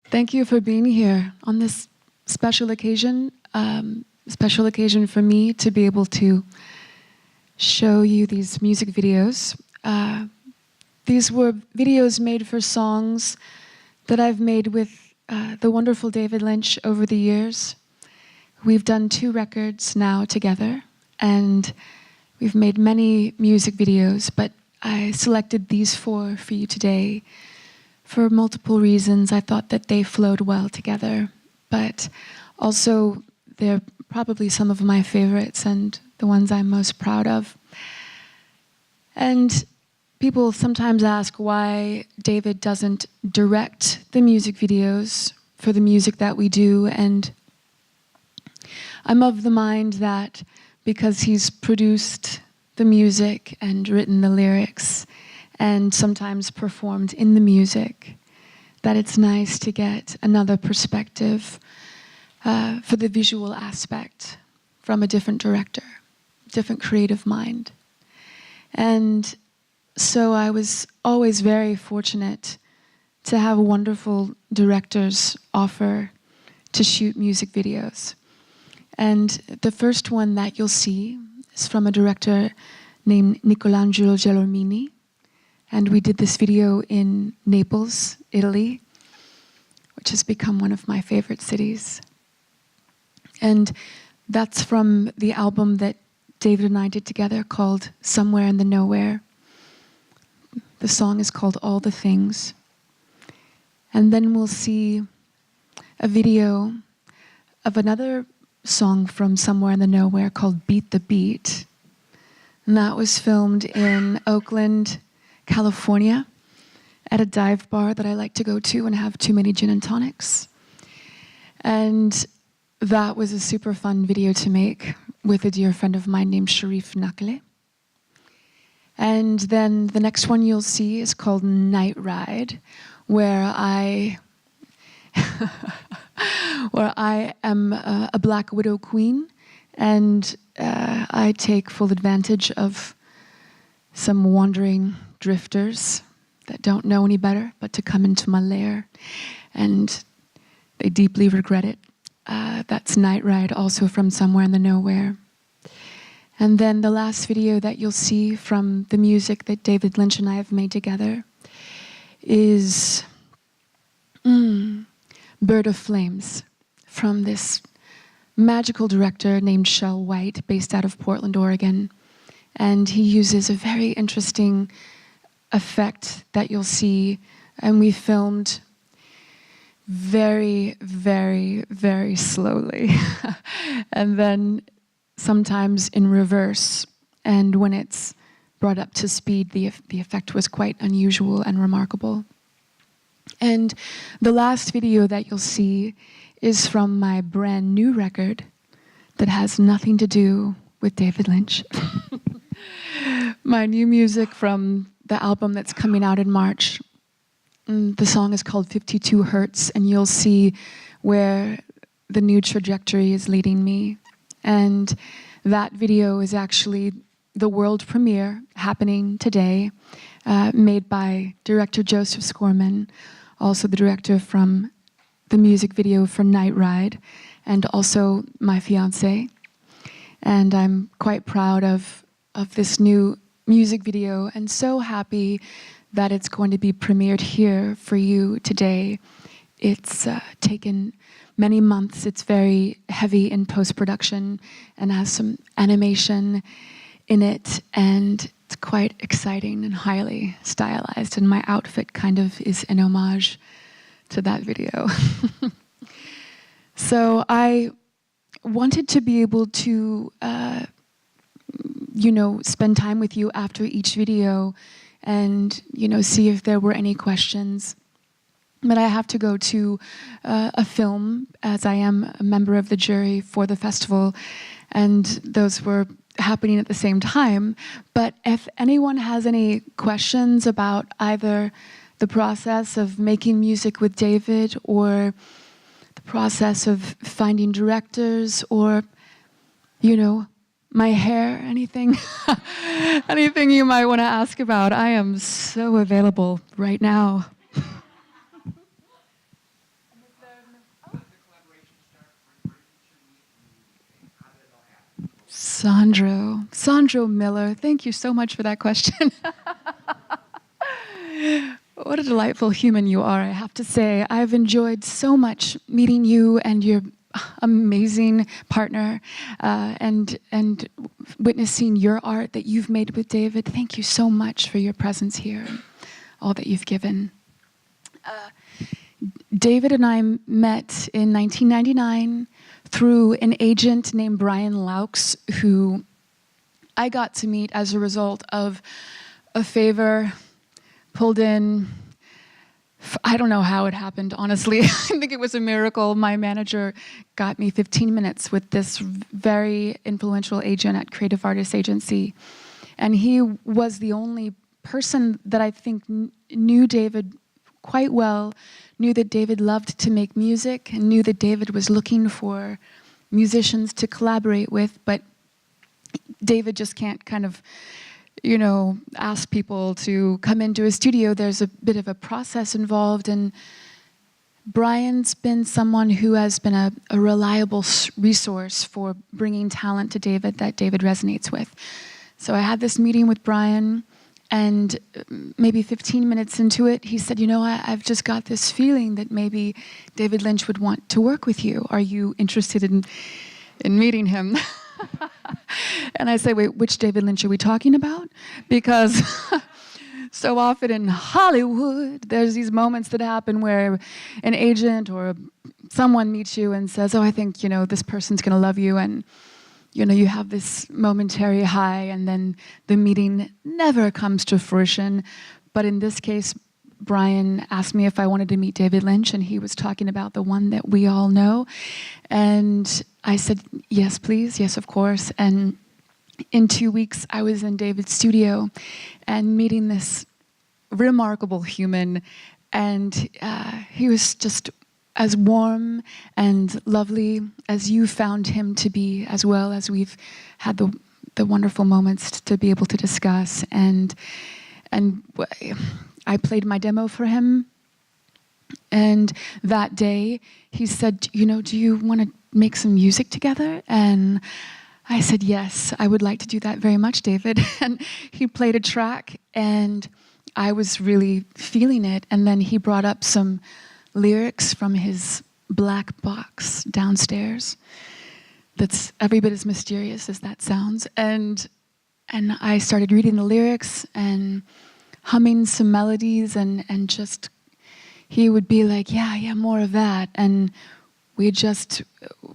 Thank you for being here on this special occasion for me to be able to show you these music videos. These were videos made for songs that I've made with the wonderful David Lynch over the years. We've done 2 records now together, and we've made many music videos, but I selected these 4 for you today for multiple reasons. I thought that they flowed well together, but also they're probably some of my favorites and the ones I'm most proud of. And people sometimes ask why David doesn't direct the music videos for the music that we do, and I'm of the mind that because he's produced the music and written the lyrics and sometimes performed in the music, that it's nice to get another perspective for the visual aspect from a different director, different creative mind. And so I was always very fortunate to have wonderful directors offer to shoot music videos. And the first one that you'll see is from a director named Nicolangelo Gelormini. And we did this video in Naples, Italy, which has become one of my favorite cities. And that's from the album that David and I did together called Somewhere in the Nowhere. The song is called All the Things. And then we'll see a video of another song from Somewhere in the Nowhere called Beat the Beat. And that was filmed in Oakland, California, at a dive bar that I like to go to and have too many gin and tonics. And that was a super fun video to make with a dear friend of mine named Sharif Nakle. And then the next one you'll see is called Night Ride, where I am a Black Widow queen, and I take full advantage of some wandering drifters that don't know any better but to come into my lair, and they deeply regret it. That's Night Ride, also from Somewhere in the Nowhere. And then the last video that you'll see from the music that David Lynch and I have made together is Bird of Flames, from this magical director named Shel White, based out of Portland, Oregon. And he uses a very interesting effect that you'll see, and we filmed very, very, very slowly. And then sometimes in reverse. And when it's brought up to speed, the effect was quite unusual and remarkable. And the last video that you'll see is from my brand new record that has nothing to do with David Lynch. My new music from the album that's coming out in March. The song is called 52 Hertz, and you'll see where the new trajectory is leading me. And that video is actually the world premiere happening today, made by director Joseph Scorman, also the director from the music video for Night Ride, and also my fiancé. And I'm quite proud of this new music video, and so happy that it's going to be premiered here for you today. It's taken many months. It's very heavy in post-production and has some animation in it, and it's quite exciting and highly stylized, and my outfit kind of is an homage to that video. So I wanted to be able to spend time with you after each video and, see if there were any questions. But I have to go to a film, as I am a member of the jury for the festival, and those were happening at the same time. But if anyone has any questions about either the process of making music with David, or the process of finding directors, or, my hair, anything, anything you might want to ask about, I am so available right now. Sandro Miller, thank you so much for that question. What a delightful human you are, I have to say. I've enjoyed so much meeting you and your amazing partner and witnessing your art that you've made with David. Thank you so much for your presence here and all that you've given. David and I met in 1999 through an agent named Brian Laux, who I got to meet as a result of a favor pulled in. I don't know how it happened, honestly. I think it was a miracle. My manager got me 15 minutes with this very influential agent at Creative Artists Agency. And he was the only person that I think knew David quite well, knew that David loved to make music, and knew that David was looking for musicians to collaborate with, but David just can't kind of, you know, ask people to come into a studio. There's a bit of a process involved, and Brian's been someone who has been a reliable resource for bringing talent to David that David resonates with. So I had this meeting with Brian, and maybe 15 minutes into it, he said, you know, I've just got this feeling that maybe David Lynch would want to work with you. Are you interested in meeting him? And I say, wait, which David Lynch are we talking about? Because so often in Hollywood, there's these moments that happen where an agent or someone meets you and says, oh, I think, you know, this person's going to love you. And, you know, you have this momentary high, and then the meeting never comes to fruition. But in this case, Brian asked me if I wanted to meet David Lynch, and he was talking about the one that we all know. And I said, yes, please. Yes, of course. And in 2 weeks, I was in David's studio and meeting this remarkable human. And he was just as warm and lovely as you found him to be, as well as we've had the wonderful moments to be able to discuss. And I played my demo for him. And that day, he said, you know, do you want to make some music together? And I said, yes, I would like to do that very much, David. And he played a track, and I was really feeling it. And then he brought up some lyrics from his black box downstairs that's every bit as mysterious as that sounds. And I started reading the lyrics and humming some melodies, and just, he would be like, yeah, more of that. And we just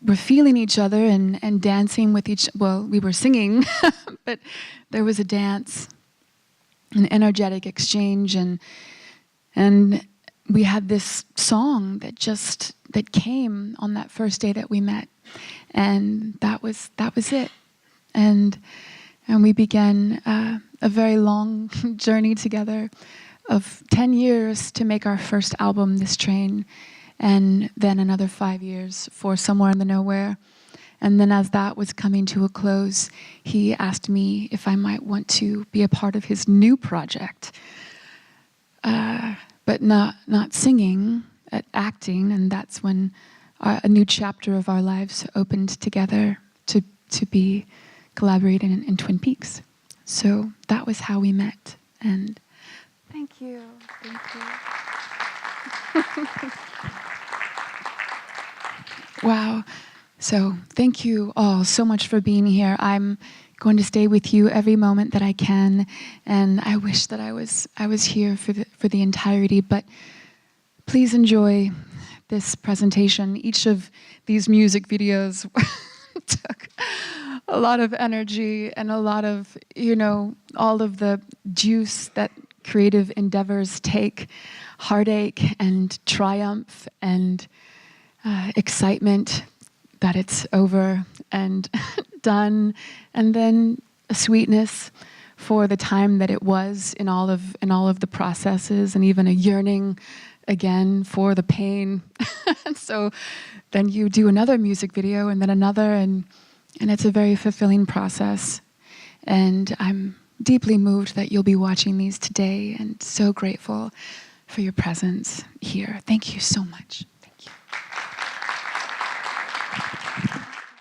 were feeling each other and dancing with well, we were singing, but there was a dance, an energetic exchange, and we had this song that came on that first day that we met, and that was it. And we began a very long journey together of 10 years to make our first album, This Train, and then another 5 years for Somewhere in the Nowhere. And then as that was coming to a close, he asked me if I might want to be a part of his new project, but not singing, acting. And that's when a new chapter of our lives opened together to be collaborating in Twin Peaks. So that was how we met. And thank you. Wow. So thank you all so much for being here. I'm going to stay with you every moment that I can, and I wish that I was here for the entirety. But please enjoy this presentation. Each of these music videos took a lot of energy and a lot of, you know, all of the juice that creative endeavors take, heartache and triumph and excitement that it's over and done, and then a sweetness for the time that it was in all of the processes, and even a yearning again for the pain. And so then you do another music video and then another, and it's a very fulfilling process. And I'm deeply moved that you'll be watching these today, and so grateful for your presence here. Thank you so much.